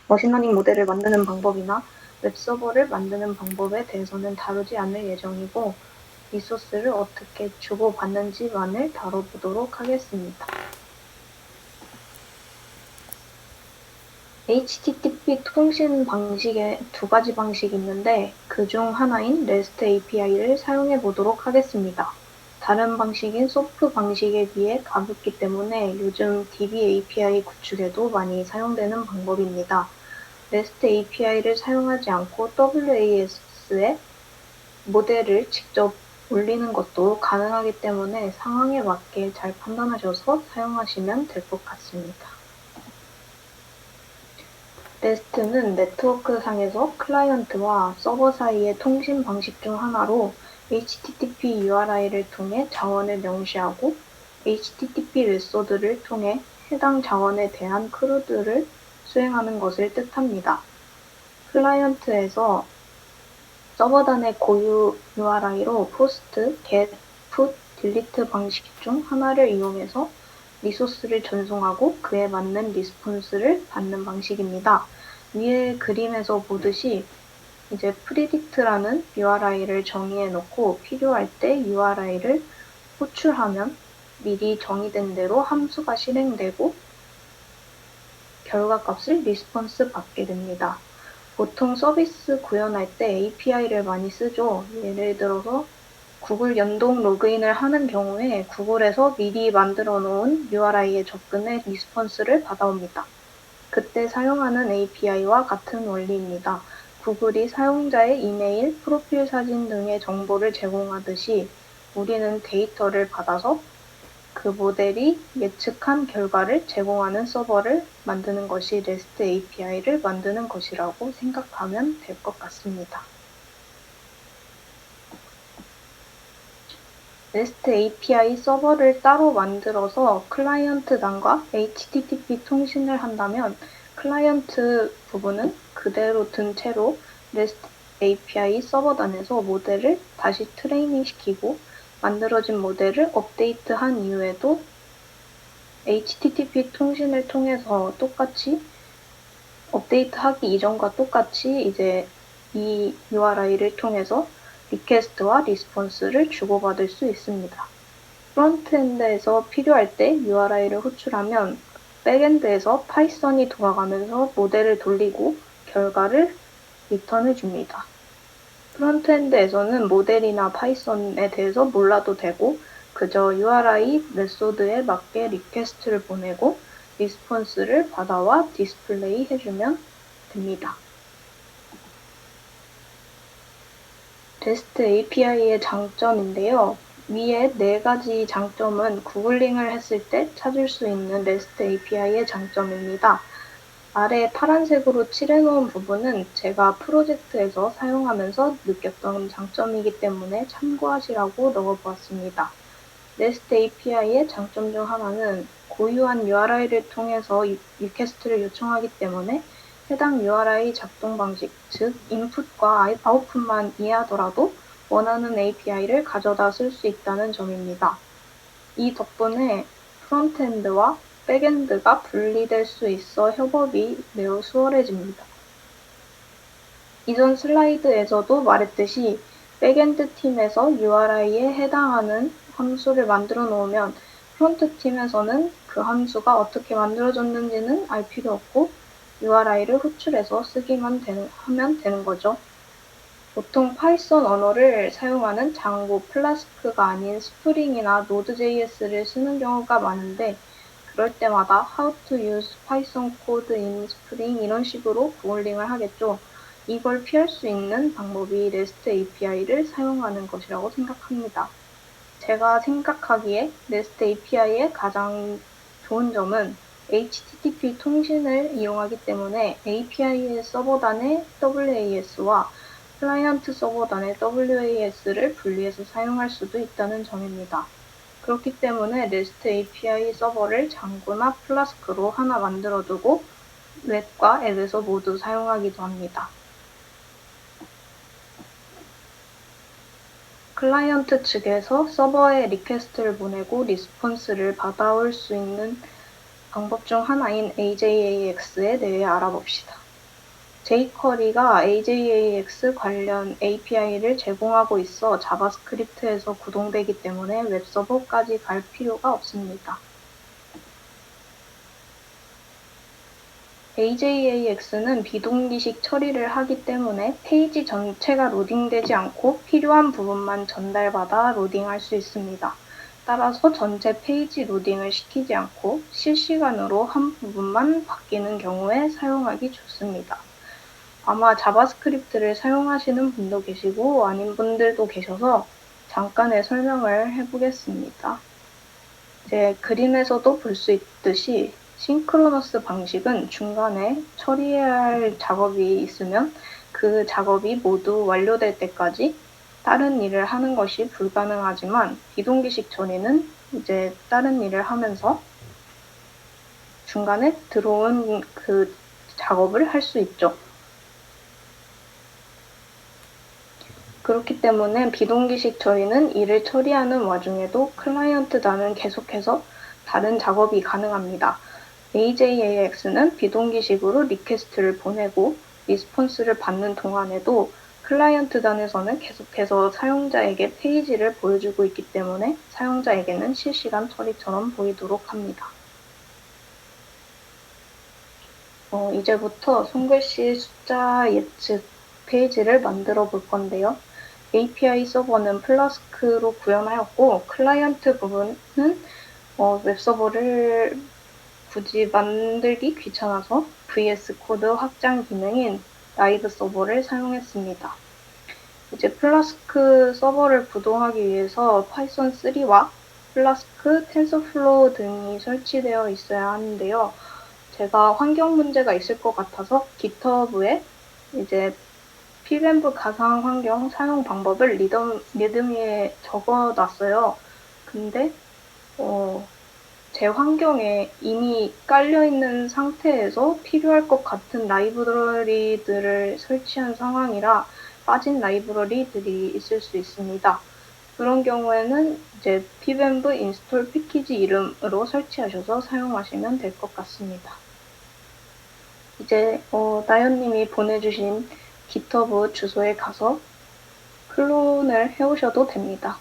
머신러닝 모델을 만드는 방법이나 웹서버를 만드는 방법에 대해서는 다루지 않을 예정이고, 리소스를 어떻게 주고받는지만을 다뤄보도록 하겠습니다. HTTP 통신 방식에 두 가지 방식이 있는데 그중 하나인 REST API를 사용해 보도록 하겠습니다. 다른 방식인 SOAP 방식에 비해 가볍기 때문에 요즘 DB API 구축에도 많이 사용되는 방법입니다. REST API를 사용하지 않고 WAS에 모델을 직접 올리는 것도 가능하기 때문에 상황에 맞게 잘 판단하셔서 사용하시면 될 것 같습니다. REST는 네트워크상에서 클라이언트와 서버 사이의 통신 방식 중 하나로 HTTP URI를 통해 자원을 명시하고 HTTP 메소드를 통해 해당 자원에 대한 크루드를 수행하는 것을 뜻합니다. 클라이언트에서 서버단의 고유 URI로 POST, GET, PUT, DELETE 방식 중 하나를 이용해서 리소스를 전송하고 그에 맞는 리스폰스를 받는 방식입니다. 위의 그림에서 보듯이 이제 predict라는 URI를 정의해 놓고 필요할 때 URI를 호출하면 미리 정의된 대로 함수가 실행되고 결과값을 리스폰스 받게 됩니다. 보통 서비스 구현할 때 API를 많이 쓰죠. 예를 들어서 구글 연동 로그인을 하는 경우에 구글에서 미리 만들어 놓은 URI에 접근해 리스폰스를 받아옵니다. 그때 사용하는 API와 같은 원리입니다. 구글이 사용자의 이메일, 프로필 사진 등의 정보를 제공하듯이 우리는 데이터를 받아서 그 모델이 예측한 결과를 제공하는 서버를 만드는 것이 REST API를 만드는 것이라고 생각하면 될 것 같습니다. REST API 서버를 따로 만들어서 클라이언트단과 HTTP 통신을 한다면 클라이언트 부분은 그대로 둔 채로 REST API 서버단에서 모델을 다시 트레이닝 시키고 만들어진 모델을 업데이트한 이후에도 HTTP 통신을 통해서 똑같이 업데이트하기 이전과 똑같이 이제 이 URI를 통해서 리퀘스트와 리스폰스를 주고받을 수 있습니다. 프론트엔드에서 필요할 때 URI를 호출하면 백엔드에서 파이썬이 돌아가면서 모델을 돌리고 결과를 리턴해 줍니다. 프론트엔드에서는 모델이나 파이썬에 대해서 몰라도 되고 그저 URI 메소드에 맞게 리퀘스트를 보내고 리스폰스를 받아와 디스플레이 해주면 됩니다. REST API의 장점인데요. 위에 네 가지 장점은 구글링을 했을 때 찾을 수 있는 REST API의 장점입니다. 아래 파란색으로 칠해놓은 부분은 제가 프로젝트에서 사용하면서 느꼈던 장점이기 때문에 참고하시라고 넣어보았습니다. REST API의 장점 중 하나는 고유한 URI를 통해서 리퀘스트를 요청하기 때문에 해당 URI 작동 방식, 즉 인풋과 아웃풋만 이해하더라도 원하는 API를 가져다 쓸 수 있다는 점입니다. 이 덕분에 프론트엔드와 백엔드가 분리될 수 있어 협업이 매우 수월해집니다. 이전 슬라이드에서도 말했듯이 백엔드 팀에서 URI에 해당하는 함수를 만들어 놓으면 프론트 팀에서는 그 함수가 어떻게 만들어졌는지는 알 필요 없고 URI를 호출해서 쓰기만 하면 되는 거죠. 보통 파이썬 언어를 사용하는 장고 플라스크가 아닌 스프링이나 노드.js를 쓰는 경우가 많은데 그럴 때마다 how to use Python code in Spring 이런 식으로 구글링을 하겠죠. 이걸 피할 수 있는 방법이 REST API를 사용하는 것이라고 생각합니다. 제가 생각하기에 REST API의 가장 좋은 점은 HTTP 통신을 이용하기 때문에 API의 서버단의 WAS와 클라이언트 서버단의 WAS를 분리해서 사용할 수도 있다는 점입니다. 그렇기 때문에 REST API 서버를 장고나 플라스크로 하나 만들어두고 웹과 앱에서 모두 사용하기도 합니다. 클라이언트 측에서 서버에 리퀘스트를 보내고 리스폰스를 받아올 수 있는 방법 중 하나인 AJAX에 대해 알아봅시다. jQuery가 AJAX 관련 API를 제공하고 있어 자바스크립트에서 구동되기 때문에 웹서버까지 갈 필요가 없습니다. AJAX는 비동기식 처리를 하기 때문에 페이지 전체가 로딩되지 않고 필요한 부분만 전달받아 로딩할 수 있습니다. 따라서 전체 페이지 로딩을 시키지 않고 실시간으로 한 부분만 바뀌는 경우에 사용하기 좋습니다. 아마 자바스크립트를 사용하시는 분도 계시고 아닌 분들도 계셔서 잠깐의 설명을 해보겠습니다. 이제 그림에서도 볼 수 있듯이 싱크로너스 방식은 중간에 처리해야 할 작업이 있으면 그 작업이 모두 완료될 때까지 다른 일을 하는 것이 불가능하지만 비동기식 처리는 이제 다른 일을 하면서 중간에 들어온 그 작업을 할 수 있죠. 그렇기 때문에 비동기식 처리는 일을 처리하는 와중에도 클라이언트단은 계속해서 다른 작업이 가능합니다. AJAX는 비동기식으로 리퀘스트를 보내고 리스폰스를 받는 동안에도 클라이언트단에서는 계속해서 사용자에게 페이지를 보여주고 있기 때문에 사용자에게는 실시간 처리처럼 보이도록 합니다. 이제부터 손글씨 숫자 예측 페이지를 만들어 볼 건데요. API 서버는 플라스크로 구현하였고 클라이언트 부분은 웹서버를 굳이 만들기 귀찮아서 VS 코드 확장 기능인 라이브 서버를 사용했습니다. 이제 플라스크 서버를 구동하기 위해서 파이썬 3와 플라스크, 텐서플로우 등이 설치되어 있어야 하는데요. 제가 환경 문제가 있을 것 같아서 GitHub에 이제 pvemv 가상 환경 사용 방법을 리드미에 적어놨어요. 근데 제 환경에 이미 깔려있는 상태에서 필요할 것 같은 라이브러리들을 설치한 상황이라 빠진 라이브러리들이 있을 수 있습니다. 그런 경우에는 이제 pvemv install 패키지 이름으로 설치하셔서 사용하시면 될 것 같습니다. 이제 나연님이 보내주신 GitHub 주소에 가서 클론을 해오셔도 됩니다.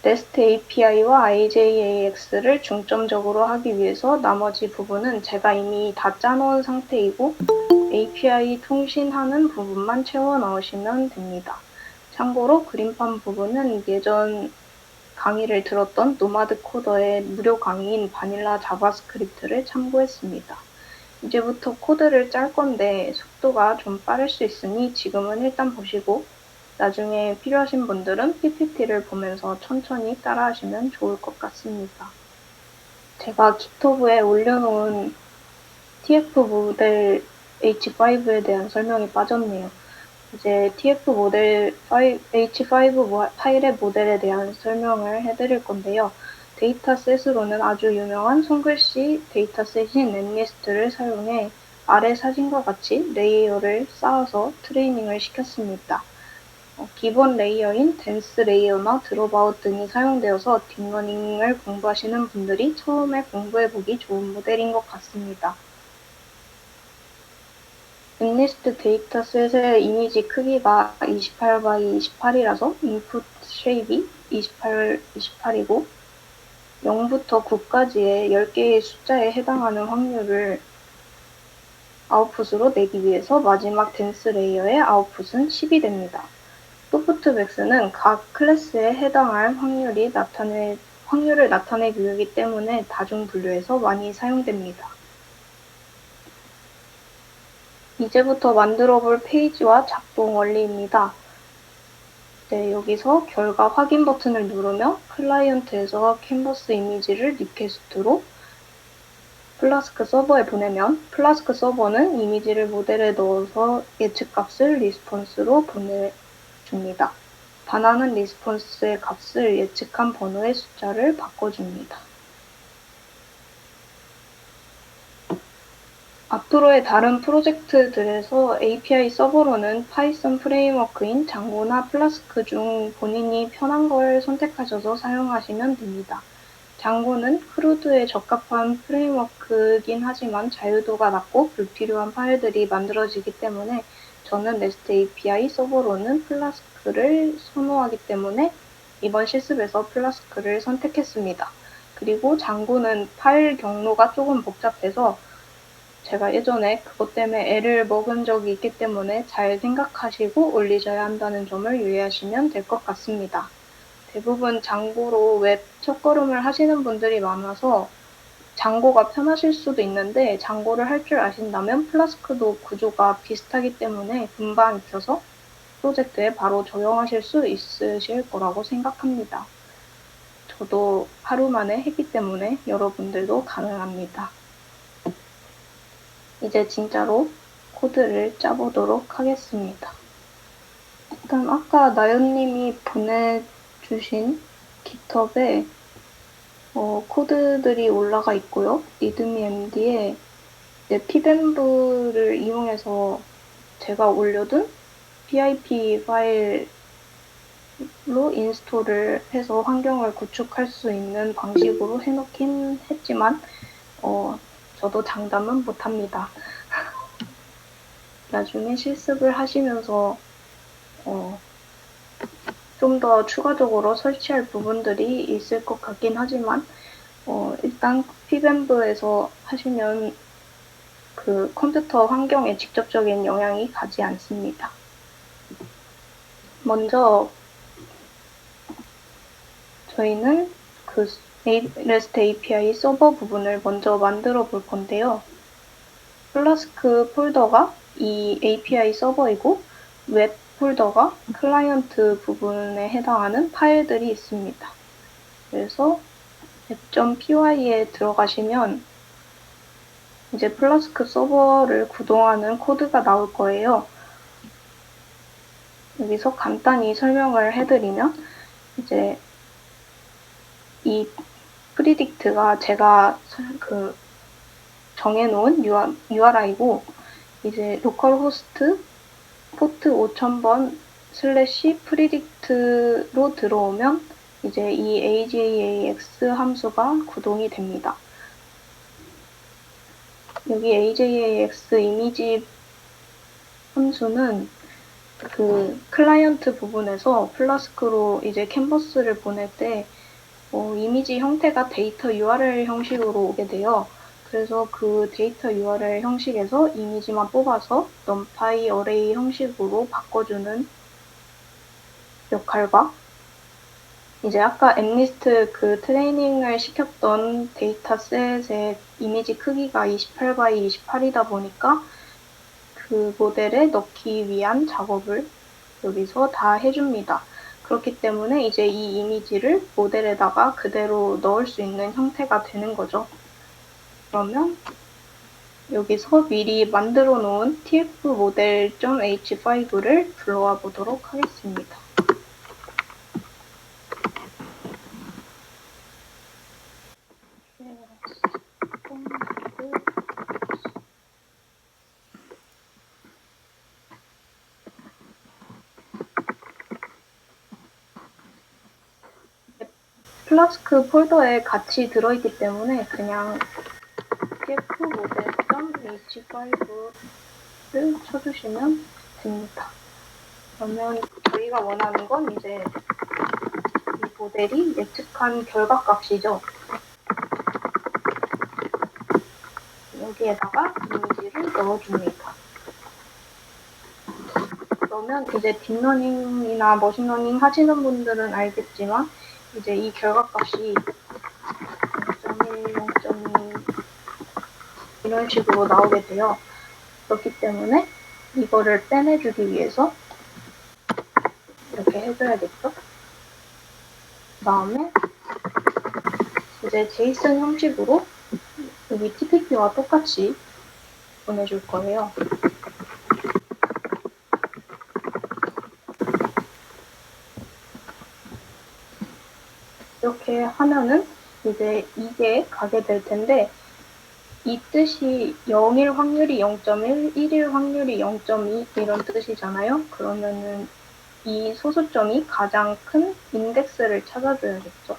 REST API와 IJAX를 중점적으로 하기 위해서 나머지 부분은 제가 이미 다 짜놓은 상태이고 API 통신하는 부분만 채워 넣으시면 됩니다. 참고로 그림판 부분은 예전 강의를 들었던 노마드 코더의 무료 강의인 바닐라 자바스크립트를 참고했습니다. 이제부터 코드를 짤 건데 속도가 좀 빠를 수 있으니 지금은 일단 보시고 나중에 필요하신 분들은 PPT를 보면서 천천히 따라하시면 좋을 것 같습니다. 제가 GitHub에 올려놓은 TF 모델 H5에 대한 설명이 빠졌네요. 이제 TF 모델 H5 파일의 모델에 대한 설명을 해드릴 건데요. 데이터셋으로는 아주 유명한 손글씨 데이터셋인 넷리스트를 사용해 아래 사진과 같이 레이어를 쌓아서 트레이닝을 시켰습니다. 기본 레이어인 댄스 레이어나 드롭아웃 등이 사용되어서 딥러닝을 공부하시는 분들이 처음에 공부해보기 좋은 모델인 것 같습니다. 넷리스트 데이터셋의 이미지 크기가 28x28이라서 인풋 쉐입이 28이고 0부터 9까지의 10개의 숫자에 해당하는 확률을 아웃풋으로 내기 위해서 마지막 댄스 레이어의 아웃풋은 10이 됩니다. 소프트맥스는 각 클래스에 해당할 확률을 나타내기 위하기 때문에 다중분류에서 많이 사용됩니다. 이제부터 만들어 볼 페이지와 작동 원리입니다. 여기서 결과 확인 버튼을 누르며 클라이언트에서 캔버스 이미지를 리퀘스트로 플라스크 서버에 보내면 플라스크 서버는 이미지를 모델에 넣어서 예측값을 리스폰스로 보내줍니다. 반환은 리스폰스의 값을 예측한 번호의 숫자를 바꿔줍니다. 앞으로의 다른 프로젝트들에서 API 서버로는 파이썬 프레임워크인 장고나 플라스크 중 본인이 편한 걸 선택하셔서 사용하시면 됩니다. 장고는 크루드에 적합한 프레임워크이긴 하지만 자유도가 낮고 불필요한 파일들이 만들어지기 때문에 저는 REST API 서버로는 플라스크를 선호하기 때문에 이번 실습에서 플라스크를 선택했습니다. 그리고 장고는 파일 경로가 조금 복잡해서 제가 예전에 그것 때문에 애를 먹은 적이 있기 때문에 잘 생각하시고 올리셔야 한다는 점을 유의하시면 될 것 같습니다. 대부분 장고로 웹 첫걸음을 하시는 분들이 많아서 장고가 편하실 수도 있는데 장고를 할 줄 아신다면 플라스크도 구조가 비슷하기 때문에 금방 익혀서 프로젝트에 바로 적용하실 수 있으실 거라고 생각합니다. 저도 하루 만에 했기 때문에 여러분들도 가능합니다. 이제 진짜로 코드를 짜보도록 하겠습니다. 일단 아까 나연님이 보내주신 깃허브에 코드들이 올라가 있고요. 리드미MD에 pybemb를 이용해서 제가 올려둔 pip 파일로 인스톨을 해서 환경을 구축할 수 있는 방식으로 해놓긴 했지만 저도 장담은 못합니다. 나중에 실습을 하시면서 좀 더 추가적으로 설치할 부분들이 있을 것 같긴 하지만 일단 pybemb에서 하시면 그 컴퓨터 환경에 직접적인 영향이 가지 않습니다. 먼저 저희는 그 REST API 서버 부분을 먼저 만들어 볼 건데요. 플라스크 폴더가 이 API 서버이고 웹 폴더가 클라이언트 부분에 해당하는 파일들이 있습니다. 그래서 app.py에 들어가시면 이제 플라스크 서버를 구동하는 코드가 나올 거예요. 여기서 간단히 설명을 해드리면 이제 이 predict가 제가 정해놓은 URI고 이제 localhost 포트 5000번 /predict로 들어오면 이제 이 AJAX 함수가 구동이 됩니다. 여기 AJAX 이미지 함수는 그 클라이언트 부분에서 플라스크로 이제 캔버스를 보낼 때 이미지 형태가 데이터 URL 형식으로 오게 돼요. 그래서 그 데이터 URL 형식에서 이미지만 뽑아서 numpy array 형식으로 바꿔주는 역할과 이제 아까 엠리스트 그 트레이닝을 시켰던 데이터셋의 이미지 크기가 28 x 28이다 보니까 그 모델에 넣기 위한 작업을 여기서 다 해줍니다. 그렇기 때문에 이제 이 이미지를 모델에다가 그대로 넣을 수 있는 형태가 되는 거죠. 그러면 여기서 미리 만들어 놓은 tfmodel.h5를 불러와 보도록 하겠습니다. 플라스크 폴더에 같이 들어있기 때문에 그냥 tfmodel.h5를 쳐주시면 됩니다. 그러면 저희가 원하는 건 이제 이 모델이 예측한 결과값이죠. 여기에다가 이미지를 넣어줍니다. 그러면 이제 딥러닝이나 머신러닝 하시는 분들은 알겠지만 이제 이 결과값이 0.1, 0.2 이런 식으로 나오게 돼요. 그렇기 때문에 이거를 빼내주기 위해서 이렇게 해줘야겠죠? 그 다음에 이제 제이슨 형식으로 여기 TPP와 똑같이 보내줄 거예요. 이렇게 하면은 이제 이게 가게 될 텐데 이 뜻이 0일 확률이 0.1, 1일 확률이 0.2 이런 뜻이잖아요. 그러면은 이 소수점이 가장 큰 인덱스를 찾아줘야겠죠.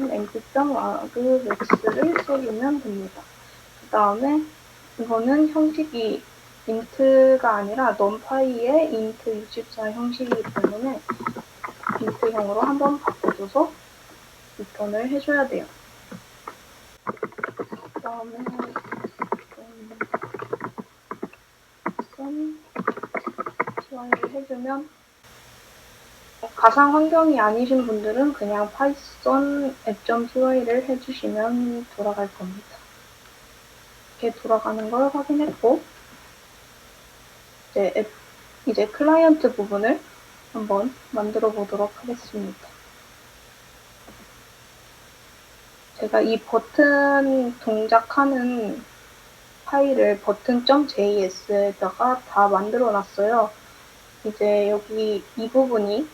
length.argmax를 써주면 됩니다. 그 다음에 이거는 형식이 int가 아니라 numpy의 int64 형식이기 때문에 int형으로 한번 바꿔줘서 리턴을 해줘야 돼요. 그 다음에 py를 해주면 가상 환경이 아니신 분들은 그냥 python app.py를 해주시면 돌아갈 겁니다. 이렇게 돌아가는 걸 확인했고 이제 클라이언트 부분을 한번 만들어 보도록 하겠습니다. 제가 이 버튼 동작하는 파일을 button.js에다가 다 만들어 놨어요. 이제 여기 이 부분이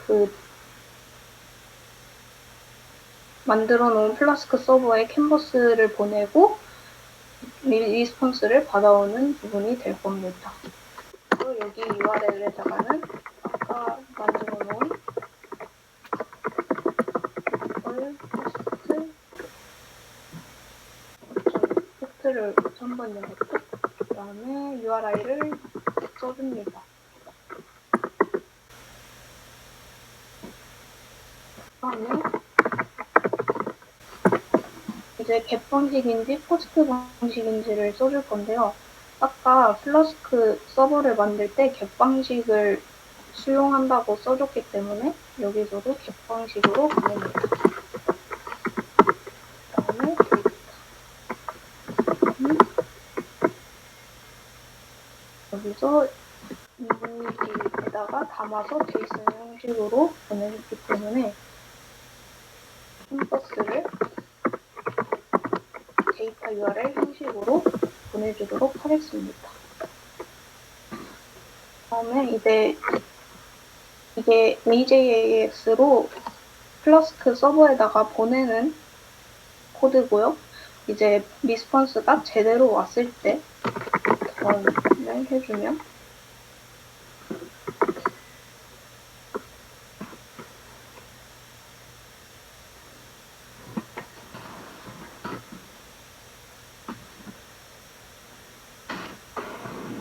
그 만들어 놓은 플라스크 서버에 캔버스를 보내고 리스폰스를 받아오는 부분이 될 겁니다. 그리고 여기 URL에다가는 아까 만들어 놓은 포스트를 한번 열었고 그 다음에 URI를 써줍니다. 다음에 이제 get 방식인지 포스트 방식인지를 써줄 건데요. 아까 플라스크 서버를 만들 때 get 방식을 수용한다고 써줬기 때문에 여기서도 get 방식으로 보냅니다. 그 다음에 여기서 이미지에다가 담아서 JSON 형식으로 보내줬기 때문에 캔버스를 데이터 URL 형식으로 보내주도록 하겠습니다. 다음에 이제 이게 AJAX로 플라스크 서버에다가 보내는 코드고요. 이제 리스폰스가 제대로 왔을 때 런을 해주면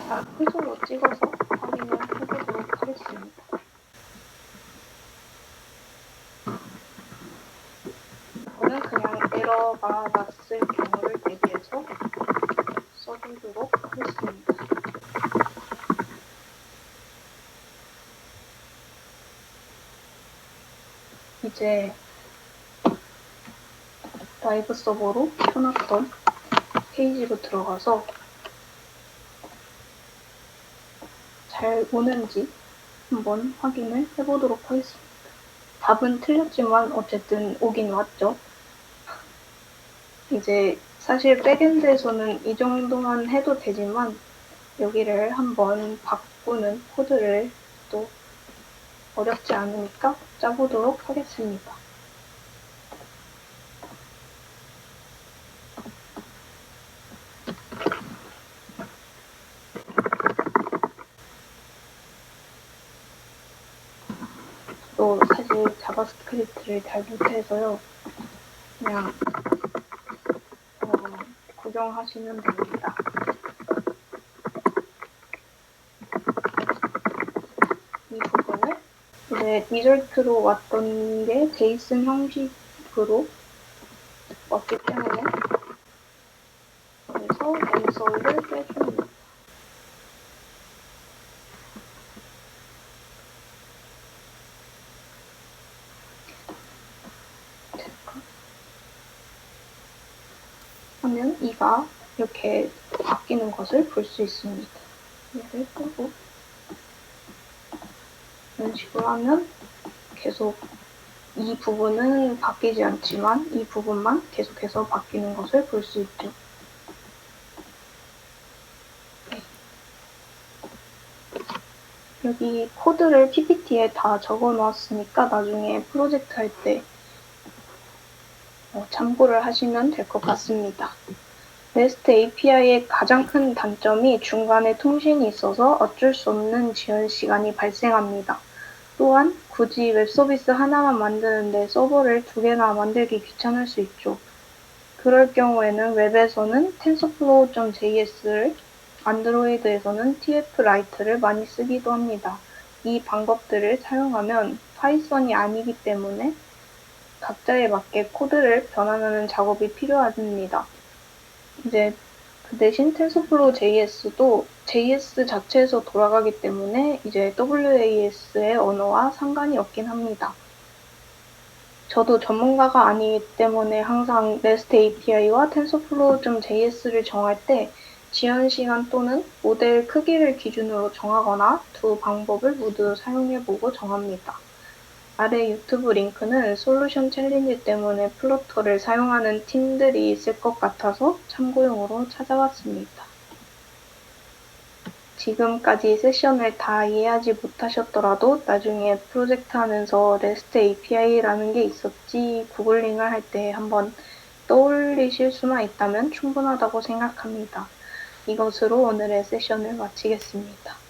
자, 휘소로 찍어서 확인을 해보도록 하겠습니다. 이거는 그냥 에러가 났을 경우를 대비해서 써주도록 하겠습니다. 이제 라이브 서버로 켜놨던 페이지로 들어가서 잘 오는지 한번 확인을 해보도록 하겠습니다. 답은 틀렸지만 어쨌든 오긴 왔죠. 이제 사실 백엔드에서는 이 정도만 해도 되지만 여기를 한번 바꾸는 코드를 또 어렵지 않으니까 짜보도록 하겠습니다. 또 사실 자바스크립트를 잘 못해서요. 그냥 구경하시면 됩니다. 이 부분을 이제 리절트로 왔던 게 제이슨 형식으로 왔기 때문에 그래서 앤서를 빼줍니다. 하면 이가 이렇게 바뀌는 것을 볼 수 있습니다. 얘를 끄고 이런 식으로 하면 계속 이 부분은 바뀌지 않지만 이 부분만 계속해서 바뀌는 것을 볼 수 있죠. 네. 여기 코드를 PPT에 다 적어 놓았으니까 나중에 프로젝트 할 때 참고를 하시면 될 것 같습니다. REST API의 가장 큰 단점이 중간에 통신이 있어서 어쩔 수 없는 지연 시간이 발생합니다. 또한 굳이 웹 서비스 하나만 만드는데 서버를 2개나 만들기 귀찮을 수 있죠. 그럴 경우에는 웹에서는 TensorFlow.js를, 안드로이드에서는 TF-Lite를 많이 쓰기도 합니다. 이 방법들을 사용하면 파이썬이 아니기 때문에 각자에 맞게 코드를 변환하는 작업이 필요합니다. 이제 그 대신 TensorFlow JS도 JS 자체에서 돌아가기 때문에 이제 WAS의 언어와 상관이 없긴 합니다. 저도 전문가가 아니기 때문에 항상 REST API와 TensorFlow.js를 정할 때 지연 시간 또는 모델 크기를 기준으로 정하거나 두 방법을 모두 사용해보고 정합니다. 아래 유튜브 링크는 솔루션 챌린지 때문에 플러터를 사용하는 팀들이 있을 것 같아서 참고용으로 찾아봤습니다. 지금까지 세션을 다 이해하지 못하셨더라도 나중에 프로젝트 하면서 REST API라는 게 있었지 구글링을 할 때 한번 떠올리실 수만 있다면 충분하다고 생각합니다. 이것으로 오늘의 세션을 마치겠습니다.